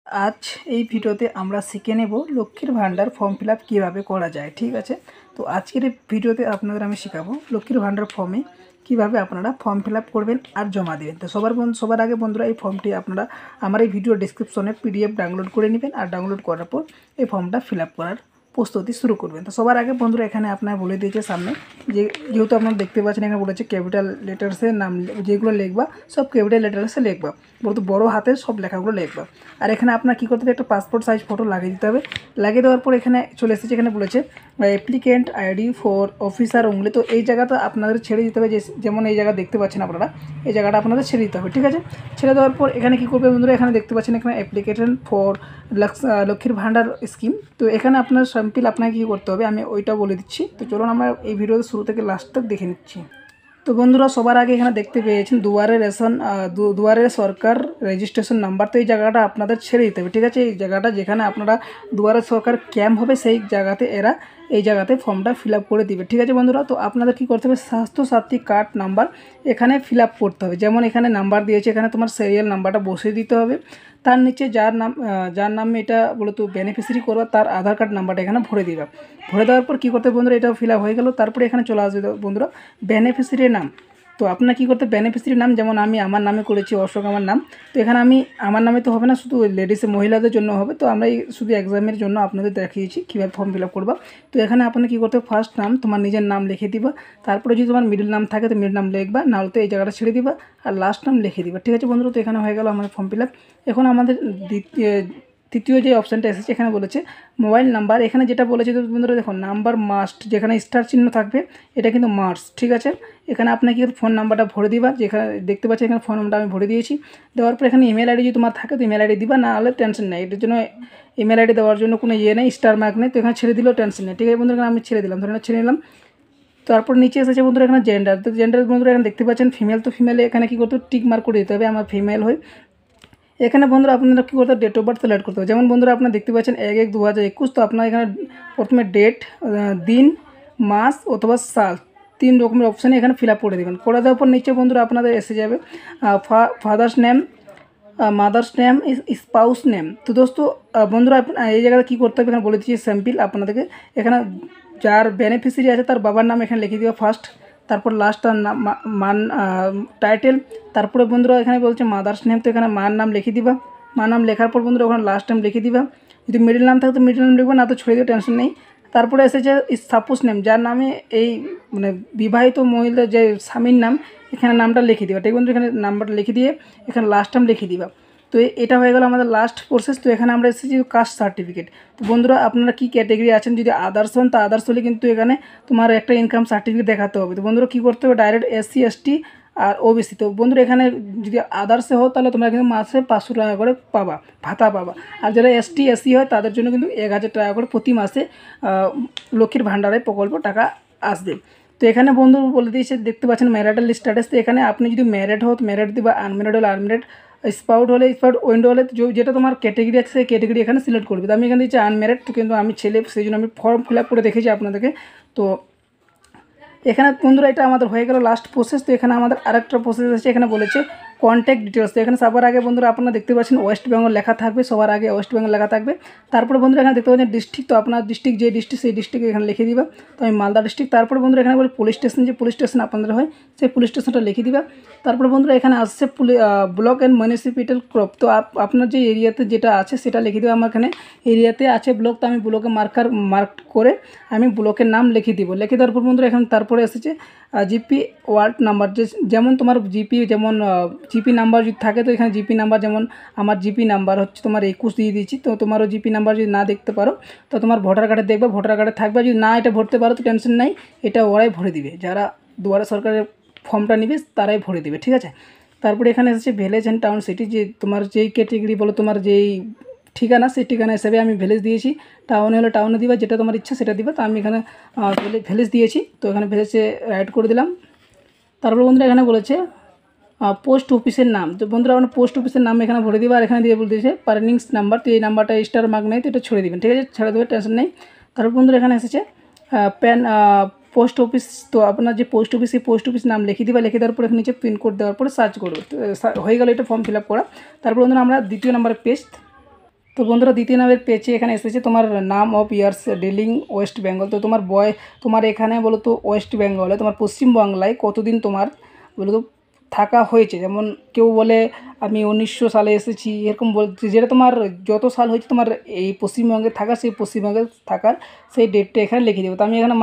आज এই ভিডিওতে আমরা শিখে নেব লক্ষ্মীর ভান্ডার ফর্ম ফিল আপ কীভাবে করা যায়। ঠিক আছে, তো আজকের এই ভিডিওতে আপনাদের আমি শেখাবো লক্ষ্মীর ভান্ডার ফর্মে কীভাবে আপনারা ফর্ম ফিল আপ করবেন আর জমা দেবেন। তো সবার আগে বন্ধুরা এই ফর্মটি আপনারা আমার এই ভিডিও ডিসক্রিপশনে পিডিএফ ডাউনলোড করে নেবেন আর ডাউনলোড করার পর এই ফর্মটা ফিল আপ করার প্রস্তুতি শুরু করবেন। তো সবার আগে বন্ধুরা এখানে আপনার বলে দিয়েছে সামনে যেহেতু আপনারা দেখতে পাচ্ছেন এখানে বলেছে ক্যাপিটাল লেটার্সের নাম যেগুলো লিখবা সব ক্যাপিটাল লেটার্সে লিখবা, বড় হাতে সব লেখাগুলো লিখবা। আর এখানে আপনার কী করতে হবে, একটা পাসপোর্ট সাইজ ফটো লাগিয়ে দিতে হবে। লাগিয়ে দেওয়ার পর এখানে চলে এসেছে, এখানে বলেছে applicant ID for officer only. তো এই জায়গাটা আপনাদের ছেড়ে দিতে হবে, যেমন এই জায়গা দেখতে পাচ্ছেন আপনারা, এই জায়গাটা আপনাদের ছেড়ে দিতে হবে। ঠিক আছে, ছেড়ে দেওয়ার পর এখানে কী করবে বন্ধুরা, এখানে দেখতে পাচ্ছেন এখানে অ্যাপ্লিকেশন ফর লক্ষ্মীর ভান্ডার স্কিম। তো এখানে আপনার স্যাম্পল আপনাকে কী করতে হবে আমি ওইটা বলে দিচ্ছি। তো চলুন আমরা এই ভিডিওর শুরু থেকে লাস্ট তক দেখে নিচ্ছি। তো বন্ধুরা সবার আগে এখানে দেখতে পেয়েছেন দুয়ারে সরকার রেজিস্ট্রেশন নাম্বার। তো এই জায়গাটা আপনাদের ছেড়ে দিতে হবে। ঠিক আছে, এই জায়গাটা যেখানে আপনারা দুয়ারে সরকার ক্যাম্প হবে সেই জায়গাতে এরা এই জায়গাতে ফর্মটা ফিল আপ করে দিবে। ঠিক আছে বন্ধুরা, তো আপনাদের কী করতে হবে, স্বাস্থ্যসাথী কার্ড নাম্বার এখানে ফিল আপ করতে হবে। যেমন এখানে নাম্বার দিয়েছে, এখানে তোমার সিরিয়াল নাম্বারটা বসিয়ে দিতে হবে। তার নিচে যার নামে এটা বলতো বেনিফিশিয়ারি করবা তার আধার কার্ড নাম্বারটা এখানে ভরে দিবা। ভরে দেওয়ার পর কী করতে হবে বন্ধুরা, এটা ফিল আপ হয়ে গেল। তারপরে এখানে চলে আসবে বন্ধুরা বেনিফিশিয়ারির নাম। তো আপনার কী করতে, বেনিফিশিয়ারির নাম যেমন আমি আমার নামে করেছি অশোক আমার নাম। তো এখানে আমি আমার নামে তো হবে না, শুধু মহিলাদের জন্য হবে। তো আমরা শুধু এক্সামের জন্য আপনাদের দেখিয়েছি কীভাবে ফর্ম ফিল আপ করবা। তো এখানে আপনার কী করতে হবে, ফার্স্ট নাম তোমার নিজের নাম লিখে দিবা। তারপরে যদি তোমার মিডল নাম থাকে তো মিডল নাম লিখবা, নাহলে তো এই জায়গাটা ছেড়ে দিবা আর লাস্ট নাম লিখে দিবা। ঠিক আছে বন্ধুরা, তো এখানে হয়ে গেল আমাদের ফর্ম ফিল আপ। এখন আমাদের তৃতীয় যে অপশানটা এসেছে এখানে বলেছে মোবাইল নাম্বার। এখানে যেটা বলেছে বন্ধুরা দেখুন, নাম্বার মাস্ট, যেখানে স্টার চিহ্ন থাকবে এটা কিন্তু মাস্ট। ঠিক আছে, এখানে আপনাকে ফোন নাম্বারটা ভরে দিবা, যেখানে দেখতে পাচ্ছি এখানে ফোন নাম্বারটা আমি ভরে দিয়েছি। দেওয়ার পর এখানে ইমেল আইডি যদি তোমার থাকে তো ইমেল আইডি দিবা, না হলে টেনশন নেই, এটার জন্য ইমেল আইডি দেওয়ার জন্য কোনো নেই, স্টার মার্ক নেই। তো এখানে ছেড়ে দিলেও টেনশন নেই। ঠিক আছে বন্ধুরা, এখানে আমি ছেড়ে দিলাম, ধরে ছেড়ে নিলাম। তারপর নিচে এসেছে বন্ধুরা এখানে জেন্ডার। তো জেন্ডার বন্ধুরা এখানে দেখতে পাচ্ছেন ফিমেল, তো ফিমেলে এখানে কী করতে টিক মার্ক করে দিতে হবে, আমার ফিমেল হয়। এখানে বন্ধুরা আপনারা কী করতে, ডেট অফ বার্থ সিলেক্ট করতে হবে। যেমন বন্ধুরা আপনারা দেখতে পাচ্ছেন 1/1/2021। তো আপনার এখানে প্রথমে ডেট, দিন, মাস অথবা সাল, 3 রকমের অপশানে এখানে ফিল আপ করে দেবেন। করে দেওয়ার পর নিচে বন্ধুরা আপনাদের এসে যাবে father's name, mother's name, spouse name. তো দোস্ত বন্ধুরা এই জায়গায় কী করতে হবে এখানে বলে দিচ্ছি স্যাম্পল আপনাদেরকে। এখানে যার বেনিফিশিয়ারি আছে তার বাবার নাম এখানে লিখে দেওয়া ফার্স্ট, তারপর লাস্ট তার নাম টাইটেল। তারপরে বন্ধুরা এখানে বলছে মাদার্স নেম, তো এখানে মার নাম লিখে দিবা। মার নাম লেখার পর বন্ধুরা ওখানে লাস্ট টাইম লিখে দিবা। যদি মিডল নাম থাকে তো মিডল নাম লিখবে, না তো ছড়িয়ে দিও, টেনশন নেই। তারপরে এসেছে সাপোজ নেম, যার নামে এই বিবাহিত মহিলা যে স্বামীর নাম এখানে নামটা লিখে দিবা। ঠিক বন্ধু, এখানে নাম্বারটা লিখে দিয়ে এখানে লাস্ট টাইম লিখে দিবা। তো এটা হয়ে গেল আমাদের লাস্ট প্রসেস। তো এখানে আমরা এসেছি কাস্ট সার্টিফিকেট। তো বন্ধুরা আপনারা কী ক্যাটেগরি আছেন, যদি আদার্স হন তা আদার্স হলে কিন্তু এখানে তোমার একটা ইনকাম সার্টিফিকেট দেখাতে হবে। তো বন্ধুরা কী করতে হবে, ডাইরেক্ট SC ST আর OBC। তো বন্ধুরা এখানে যদি আদার্সে হও তাহলে তোমরা কিন্তু মাসে 500 টাকা করে পাবা, ভাতা পাবা। আর যারা ST SC হয় তাদের জন্য কিন্তু 1000 টাকা করে প্রতি মাসে লক্ষ্মীর ভাণ্ডারে প্রকল্প টাকা আসবে। তো এখানে বন্ধু বলে দিয়েছে, দেখতে পাচ্ছেন ম্যারিটাল স্ট্যাটাস। তো এখানে আপনি যদি ম্যারিড হও তো ম্যারিড দিবা, আনম্যারিড হলে আনম্যারিড, স্পাউট হলে স্পাউট, উইন্ডো হলে যেটা তোমার ক্যাটেগরি আছে সেই ক্যাটেগরি এখানে সিলেক্ট করবে। তো আমি এখানে দিচ্ছি আনম্যারিড, তো কিন্তু আমি ছেলে সেই জন্য আমি ফর্ম ফিল আপ করে দেখেছি আপনাদেরকে। তো এখানে বন্ধুরা এটা আমাদের হয়ে গেল লাস্ট প্রসেস। তো এখানে আমাদের আরেকটা প্রসেস আছে, এখানে বলেছে কন্ট্যাক্ট ডিটেলস। তো এখানে সবার আগে বন্ধুরা আপনারা দেখতে পাচ্ছেন ওয়েস্ট বেঙ্গল লেখা থাকবে, সবার আগে ওয়েস্ট বেঙ্গল লেখা থাকবে। তারপরে বন্ধুরা এখানে দেখতে পাচ্ছেন ডিস্ট্রিক্ট, তো আপনার ডিস্ট্রিক্ট যে ডিস্ট্রিক্ট সেই ডিস্ট্রিক্ট এখানে লিখে দিবা। তো আমি মালদা ডিস্ট্রিক্ট। তারপরে বন্ধুরা এখানে বলে পুলিশ স্টেশন, যে পুলিশ স্টেশন আপনাদের হয় সেই পুলিশ স্টেশনটা লিখে দিবা। তারপরে বন্ধুরা এখানে আসছে ব্লক অ্যান্ড মিউনিসিপ্যালিটি ক্রপ। তো আপনার যে এরিয়াতে যেটা আছে সেটা লিখে দেবো। আমার এখানে এরিয়াতে আছে ব্লক, তো আমি ব্লকে মার্ক করে আমি ব্লকের নাম লিখে দিব। লিখে দেওয়ার পর বন্ধুরা এখানে তারপরে এসেছে জিপি ওয়ার্ড নাম্বার, যেমন তোমার জিপি যেমন জিপি নাম্বার যদি থাকে তো এখানে জিপি নাম্বার, যেমন আমার জিপি নাম্বার হচ্ছে তোমার 21 দিয়ে দিয়েছি। তো তোমারও জিপি নাম্বার যদি না দেখতে পারো তো তোমার ভোটার কার্ডে দেখবে, ভোটার কার্ডে থাকবে। যদি না এটা ভরতে পারো তো টেনশন নাই, এটা ওরাই ভরে দিবে, যারা দুয়ারে সরকারের ফর্মটা নিবে তারাই ভরে দিবে। ঠিক আছে, তারপরে এখানে এসেছে ভিলেজ অ্যান্ড টাউন সিটি, যে তোমার যেই ক্যাটেগরি বলো, তোমার যেই ঠিকানা সেই ঠিকানা হিসেবে আমি ভিলেজ দিয়েছি। টাউনে হলে টাউনে দিবা, যেটা তোমার ইচ্ছা সেটা দিবা। তো আমি এখানে ভিলেজ দিয়েছি, তো এখানে ভিলেজে রাইট করে দিলাম। তারপর বন্ধুরা এখানে বলেছে পোস্ট অফিসের নাম। তো বন্ধুরা আপনার পোস্ট অফিসের নাম এখানে ভরে দিবা। আর এখানে দিয়ে বলে দিয়েছে পার্নিংস নাম্বার, তো এই নাম্বারটা স্টার মার্ক নেই, তো এটা ছেড়ে দিবেন। ঠিক আছে, ছেড়ে দেবে, টেনশন নেই। তারপর বন্ধুরা এখানে এসেছে পোস্ট অফিস। তো আপনার যে পোস্ট অফিস সেই পোস্ট অফিস নাম লিখে দিবা। লিখে দেওয়ার পর এখানে নিচে পিনকোড দেওয়ার পরে সার্চ করবে, হয়ে গেল এটা ফর্ম ফিল আপ করা। তারপর বন্ধুরা আমরা দ্বিতীয় নাম্বারে পেস্ট। তো বন্ধুরা দ্বিতীয় নামের পেজে এখানে এসেছে তোমার নাম of years dealing West Bengal. তো তোমার এখানে বলো তো ওয়েস্ট বেঙ্গলে তোমার পশ্চিমবাংলায় কতদিন তোমার বলো তো থাকা হয়েছে। যেমন কেউ বলে আমি 1900 সালে এসেছি, এরকম বলছে, যেটা তোমার যত সাল হয়েছে তোমার এই পশ্চিমবঙ্গে থাকা, সেই পশ্চিমবঙ্গে থাকার সেই ডেটটা এখানে লিখে দেবো। তো আমি এখানে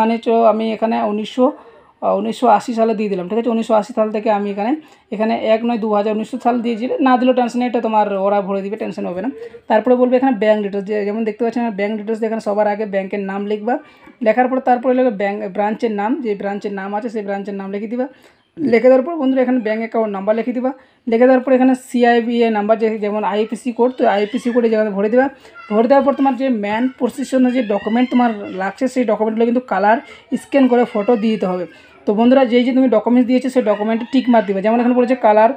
আমি এখানে 1980 সালে দিয়ে দিলাম, ঠিক আছে। 1980 সাল থেকে আমি এখানে 1/9/2019 সাল দিয়েছি, না দিলেও টেনশন নেই, এটা তোমার ওরা ভরে দিবে, টেনশন হবে না। তারপরে বলবে এখানে ব্যাঙ্ক ডিটেলস, যেমন দেখতে পাচ্ছেন ব্যাঙ্ক ডিটেলস, এখানে সবার আগে ব্যাংকের নাম লিখবা। লেখার পর তারপরে লিখবে ব্রাঞ্চের নাম, যে ব্রাঞ্চের নাম আছে সেই ব্রাঞ্চের নাম লিখে দিবা। লিখে দেওয়ার পর বন্ধুরা এখানে ব্যাঙ্ক অ্যাকাউন্ট নাম্বার লিখে দিবা। লিখে দেওয়ার পর এখানে সিআইবিএ নাম্বার, যেমন আইএফএসসি কোড, তো আইএফএসসি কোডে যেখানে ভরে দেবা। ভরে দেওয়ার পর তোমার যে ম্যান পজিশনে যে ডকুমেন্ট তোমার লাগছে, সেই ডকুমেন্টগুলো কিন্তু কালার স্ক্যান করে ফটো দিয়ে দিতে হবে। তো বন্ধুরা যে তুমি ডকুমেন্টস দিয়েছো সেই ডকুমেন্টে টিক মার দিবে। যেমন এখানে বলেছে কালার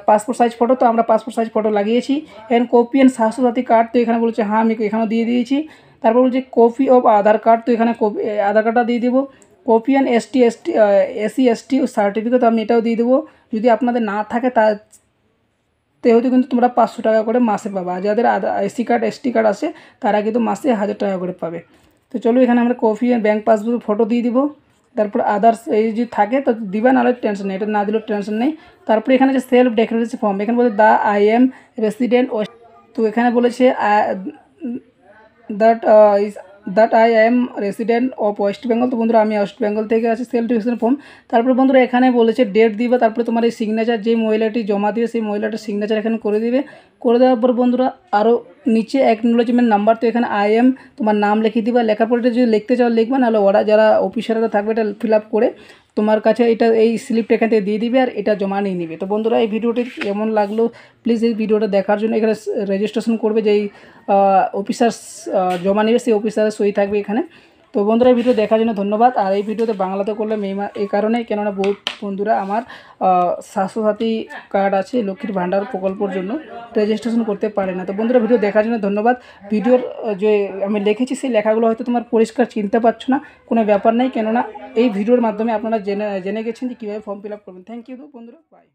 পাসপোর্ট সাইজ ফটো, তো আমরা পাসপোর্ট সাইজ ফটো লাগিয়েছি। এখানে কপি অ্যান্ড স্বাস্থ্যসাথী কার্ড, তো এখানে বলেছে হ্যাঁ আমি এখানেও দিয়ে দিয়েছি। তারপর বলছে কপি অফ আধার কার্ড, তো এখানে আধার কার্ডটা দিয়ে দেবো। কপি অ্যান্ড SC/ST সার্টিফিকেট, আমি এটাও দিয়ে দেবো। যদি আপনাদের না থাকে হয়তো কিন্তু তোমরা 500 টাকা করে মাসে পাবে। আর যাদের SC কার্ড ST কার্ড আছে তারা কিন্তু মাসে 1000 টাকা করে পাবে। তো চলো এখানে আমরা কপি ব্যাঙ্ক পাসবুক ফটো দিয়ে দিব। তারপর আদার্স এই যদি থাকে তো দিবা, নাহলে টেনশন নেই, এটা না দিলেও টেনশন নেই। তারপরে এখানে যে সেলফ ডেক্লারেশন ফর্ম, এখানে বলছে আই এম রেসিডেন্ট, তো এখানে বলেছে that I am resident of West Bengal. তো বন্ধুরা আমি ওয়েস্ট বেঙ্গল থেকে আছি, সেলফ ডিক্লারেশন ফর্ম। তারপরে বন্ধুরা এখানে বলেছে ডেট দিবে। তারপরে তোমার এই সিগনেচার, যে মহিলাটি জমা দিবে সেই মহিলাটার সিগনেচার এখানে করে দিবে। করে দেওয়ার পর বন্ধুরা আরও নিচে অ্যাকনোলেজমেন্ট নাম্বার, তো এখানে IM তোমার নাম লিখে দিবা। লেখার পর এটা যদি লিখতে চাও লিখবা, নাহলে ওরা যারা অফিসাররা থাকবে এটা ফিল আপ করে তোমার কাছে এই স্লিপটা এখান থেকে দিয়ে দিবে আর এটা জমা নিয়ে নিবে। তো বন্ধুরা এই ভিডিওটি কেমন লাগলো প্লিজ এই ভিডিওটা দেখার জন্য এখানে রেজিস্ট্রেশন করবে, যেই অফিসার জমা নেবে সেই অফিসারের সই থাকবে এখানে। তো বন্ধুরা এই ভিডিও দেখার জন্য ধন্যবাদ। আর এই ভিডিওতে বাংলাতে করলে এই কারণে, কেননা বহুত বন্ধুরা আমার স্বাস্থ্যসাথী কার্ড আছে লক্ষ্মীর ভাণ্ডার প্রকল্পের জন্য রেজিস্ট্রেশন করতে পারে না। তো বন্ধুরা ভিডিও দেখার জন্য ধন্যবাদ। ভিডিওর যে আমি লিখেছি সেই লেখাগুলো হয়তো তোমার পরিষ্কার চিনতে পারছো না, কোনো ব্যাপার নেই, কেননা এই ভিডিওর মাধ্যমে আপনারা জেনে গেছেন যে কীভাবে ফর্ম ফিল আপ করবেন। থ্যাংক ইউ বন্ধুরা, বাই।